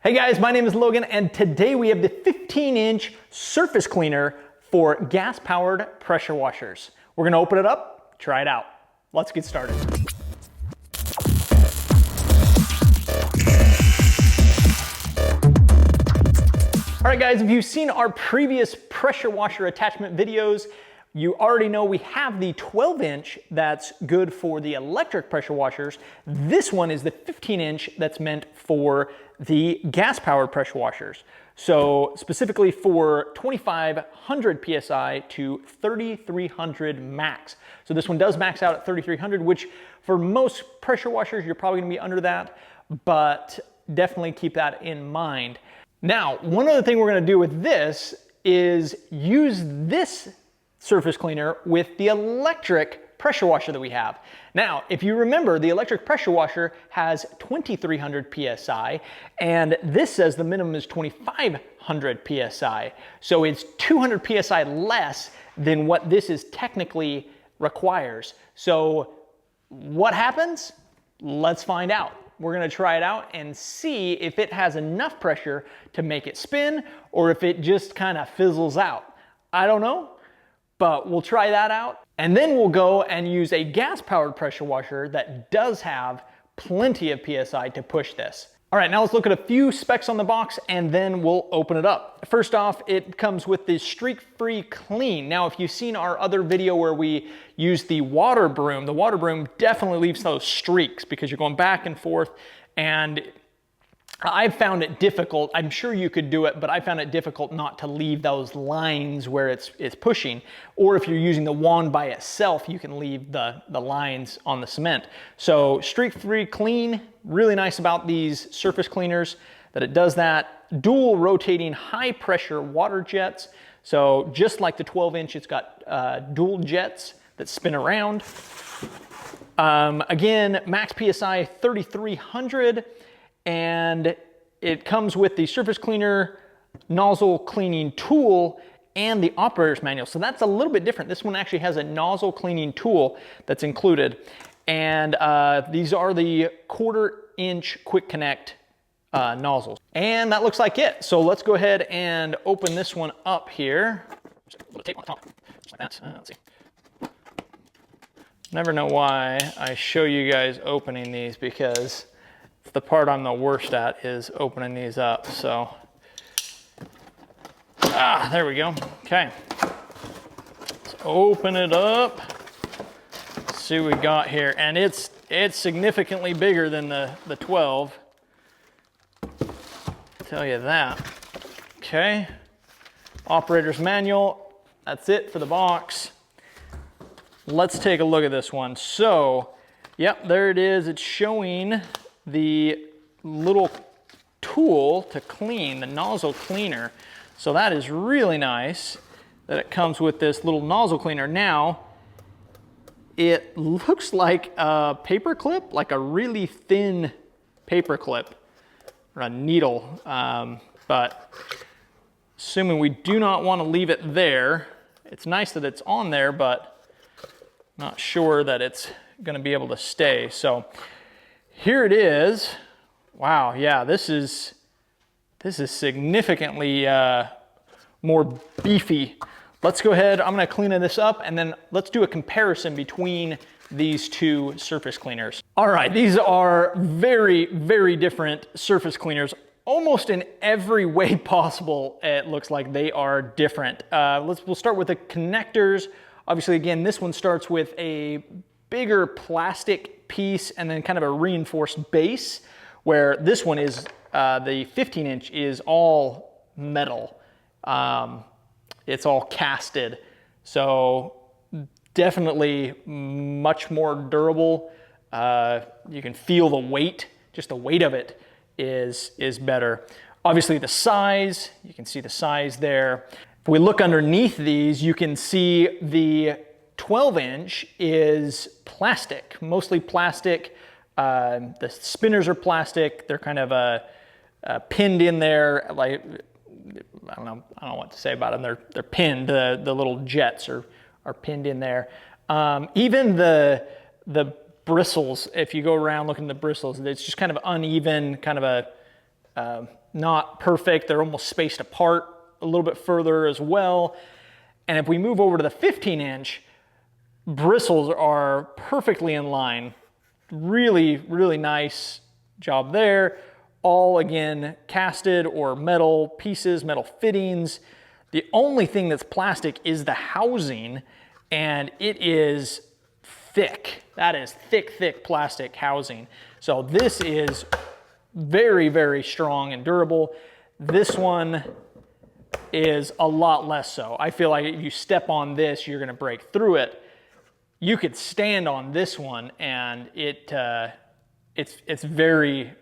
Hey guys, my name is Logan, and today we have the 15-inch surface cleaner for gas-powered pressure washers. We're gonna open it up, try it out. Let's get started. All right guys, if you've seen our previous pressure washer attachment videos, you already know we have the 12-inch that's good for the electric pressure washers. This one is the 15-inch that's meant for the gas-powered pressure washers. So specifically for 2,500 PSI to 3,300 max. So this one does max out at 3,300, which for most pressure washers, you're probably gonna be under that, but definitely keep that in mind. Now, one other thing we're gonna do with this is use this surface cleaner with the electric pressure washer that we have. Now, if you remember, the electric pressure washer has 2,300 PSI, and this says the minimum is 2,500 PSI. So it's 200 PSI less than what this is technically requires. So what happens? Let's find out. We're gonna try it out and see if it has enough pressure to make it spin or if it just kind of fizzles out. I don't know, but we'll try that out. And then we'll go and use a gas-powered pressure washer that does have plenty of PSI to push this. All right, now let's look at a few specs on the box and then we'll open it up. First off, it comes with the streak-free clean. Now, if you've seen our other video where we use the water broom definitely leaves those streaks because you're going back and forth, and I've found it difficult. I'm sure you could do it, but I found it difficult not to leave those lines where it's pushing. Or if you're using the wand by itself, you can leave the lines on the cement. So streak-free clean, really nice about these surface cleaners that it does that. Dual rotating high pressure water jets. So just like the 12-inch, it's got dual jets that spin around. Again, max PSI 3,300. And it comes with the surface cleaner, nozzle cleaning tool, and the operator's manual. So that's a little bit different. This one actually has a nozzle cleaning tool that's included. And these are the 1/4-inch quick connect nozzles. And that looks like it. So let's go ahead and open this one up here. Just a little tape on the top, just like that. Let's see. Never know why I show you guys opening these, because the part I'm the worst at is opening these up. So, there we go. Okay, let's open it up. Let's see what we got here, and it's significantly bigger than the 12. I'll tell you that. Okay, operator's manual. That's it for the box. Let's take a look at this one. So, yep, there it is. It's showing the little tool to clean, the nozzle cleaner. So that is really nice that it comes with this little nozzle cleaner. Now, it looks like a paper clip, like a really thin paper clip or a needle. But assuming we do not want to leave it there, it's nice that it's on there, but not sure that it's going to be able to stay. So here it is. Wow, yeah, this is significantly more beefy. Let's go ahead, I'm gonna clean this up, and then let's do a comparison between these two surface cleaners. All right, these are very, very different surface cleaners. Almost in every way possible, it looks like they are different. We'll start with the connectors. Obviously, again, this one starts with a bigger plastic piece and then kind of a reinforced base, where this one is, the 15-inch is all metal. It's all casted. So definitely much more durable. You can feel the weight, just the weight of it is better. Obviously the size, you can see the size there. If we look underneath these, you can see the 12-inch is plastic, mostly plastic. The spinners are plastic. They're kind of pinned in there. Like, I don't know what to say about them. They're pinned. The little jets are pinned in there. Even the bristles, if you go around looking at the bristles, it's just kind of uneven, kind of a not perfect. They're almost spaced apart a little bit further as well. And if we move over to the 15-inch, bristles are perfectly in line. Really, really nice job there. All, again, casted or metal pieces, metal fittings. The only thing that's plastic is the housing, and it is thick. That is thick, thick plastic housing. So this is very, very strong and durable. This one is a lot less so. I feel like if you step on this, you're gonna break through it. You could stand on this one and it's very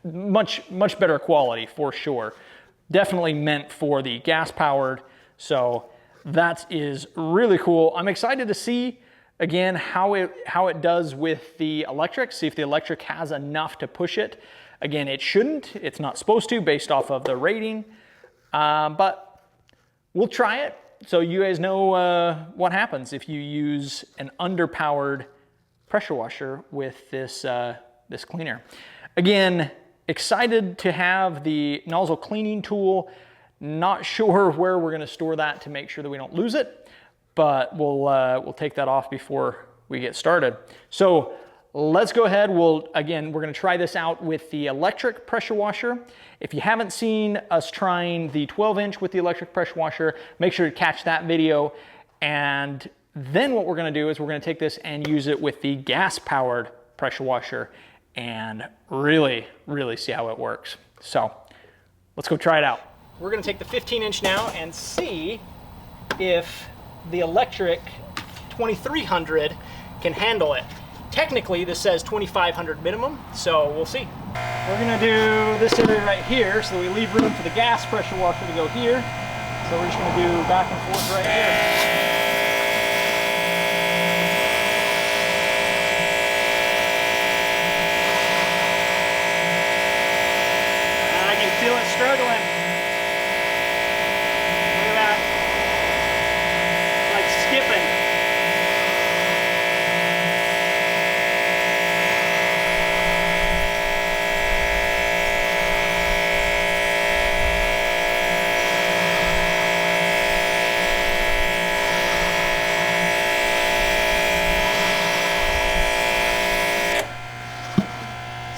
much better quality for sure. Definitely meant for the gas powered. So that is really cool. I'm excited to see again how it does with the electric, see if the electric has enough to push it. Again, it shouldn't, it's not supposed to based off of the rating, but we'll try it so you guys know what happens if you use an underpowered pressure washer with this, this cleaner. Again, excited to have the nozzle cleaning tool. Not sure where we're gonna store that to make sure that we don't lose it, but we'll take that off before we get started. So let's go ahead. We're gonna try this out with the electric pressure washer. If you haven't seen us trying the 12-inch with the electric pressure washer, make sure to catch that video. And then what we're gonna do is we're gonna take this and use it with the gas-powered pressure washer and really, really see how it works. So let's go try it out. We're gonna take the 15-inch now and see if the electric 2300 can handle it. Technically, this says 2500 minimum, so we'll see. We're gonna do this area right here, so we leave room for the gas pressure washer to go here. So we're just gonna do back and forth right here. Struggling. Look at that. Like skipping.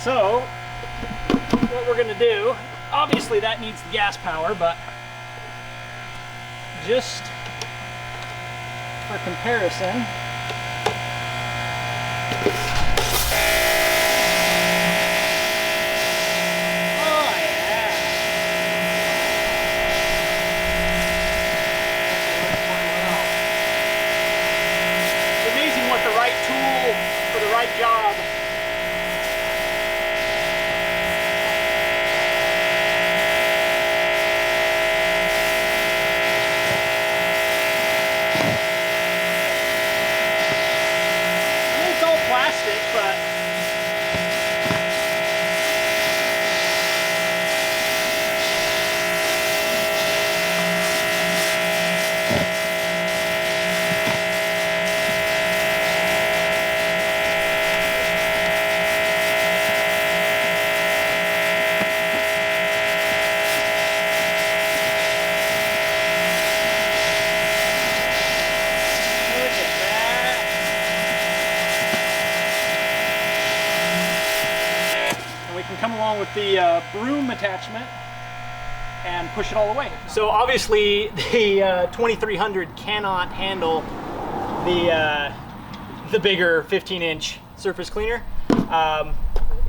So, what we're going to do, obviously that needs the gas power, but just for comparison, oh yeah, it's amazing what the right tool for the right job come along with the broom attachment and push it all the way. So obviously the 2300 cannot handle the bigger 15-inch surface cleaner.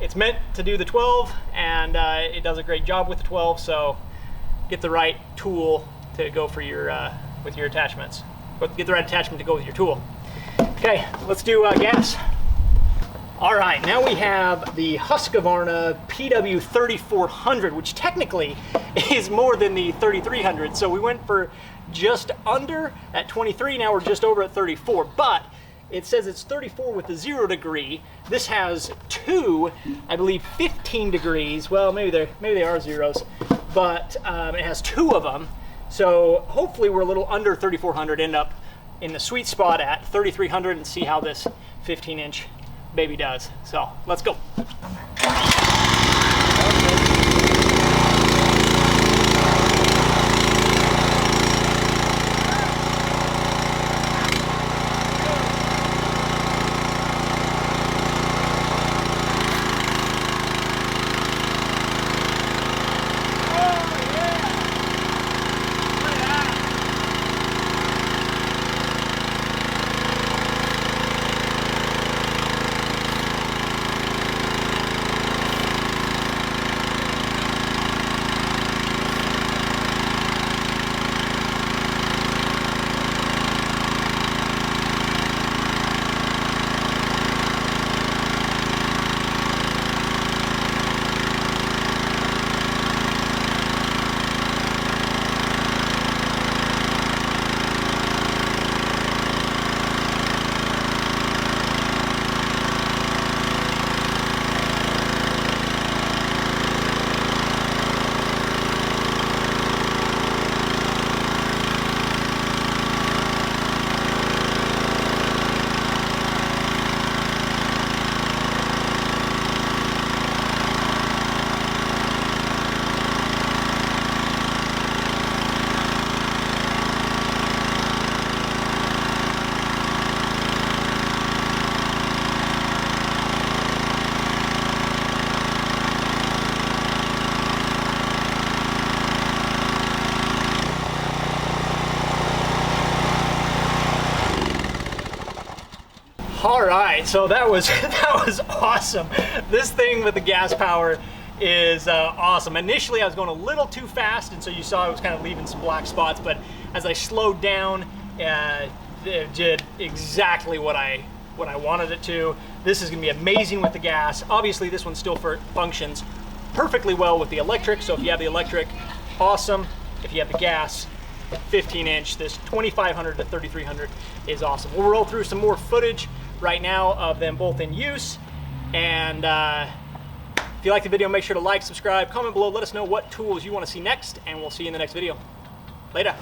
It's meant to do the 12, and it does a great job with the 12, so get the right tool to go for your with your attachments. Get the right attachment to go with your tool. Okay, let's do gas. All right, now we have the Husqvarna PW3400, which technically is more than the 3300. So we went for just under at 23, now we're just over at 34, but it says it's 34 with the 0 degree. This has two, I believe 15 degrees. Well, maybe they are zeros, but it has two of them. So hopefully we're a little under 3400, end up in the sweet spot at 3300 and see how this 15-inch baby does. So let's go. right, so that was that was awesome. This thing with the gas power is awesome. Initially I was going a little too fast, and so you saw I was kind of leaving some black spots, but as I slowed down, it did exactly what I wanted it to. This is gonna be amazing with the gas. Obviously this one still functions perfectly well with the electric, so if you have the electric, awesome. If you have the gas, 15-inch, this 2500 to 3300 is awesome. We'll roll through some more footage right now of them both in use, and if you like the video, make sure to like, subscribe, comment below, let us know what tools you want to see next, and we'll see you in the next video. Later.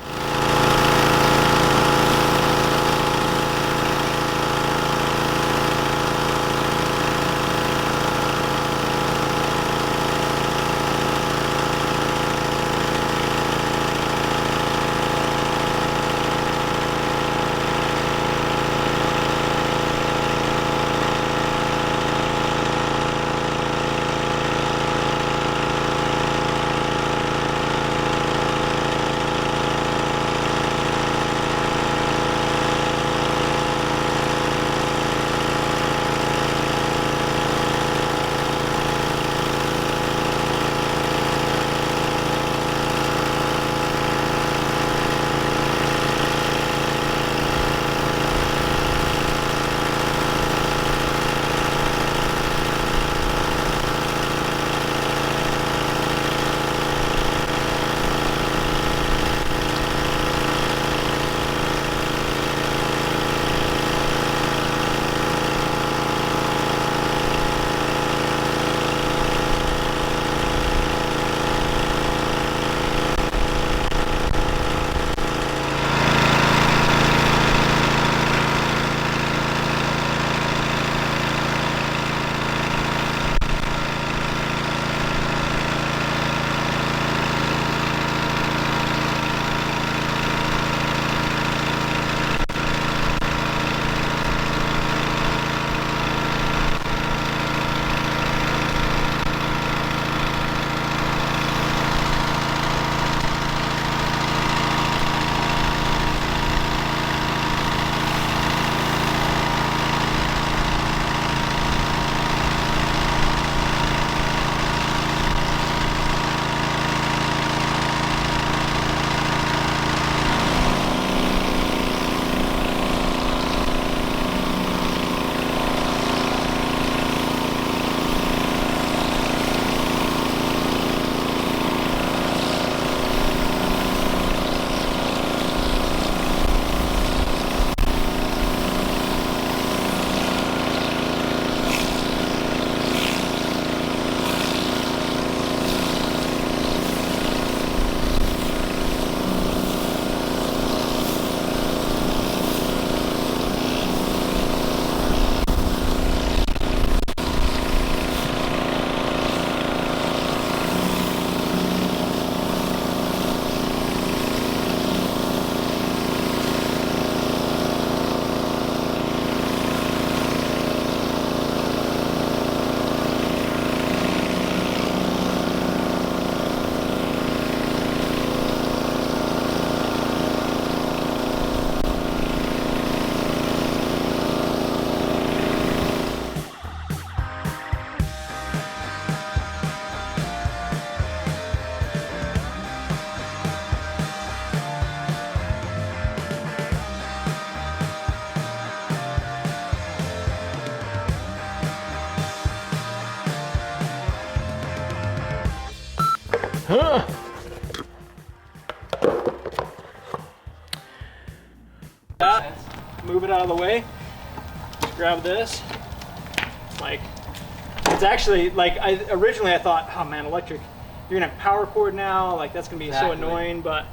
Move it out of the way. Just grab this. Like, it's actually like originally I thought, oh man, electric. You're gonna have power cord now. Like that's gonna be so annoying, but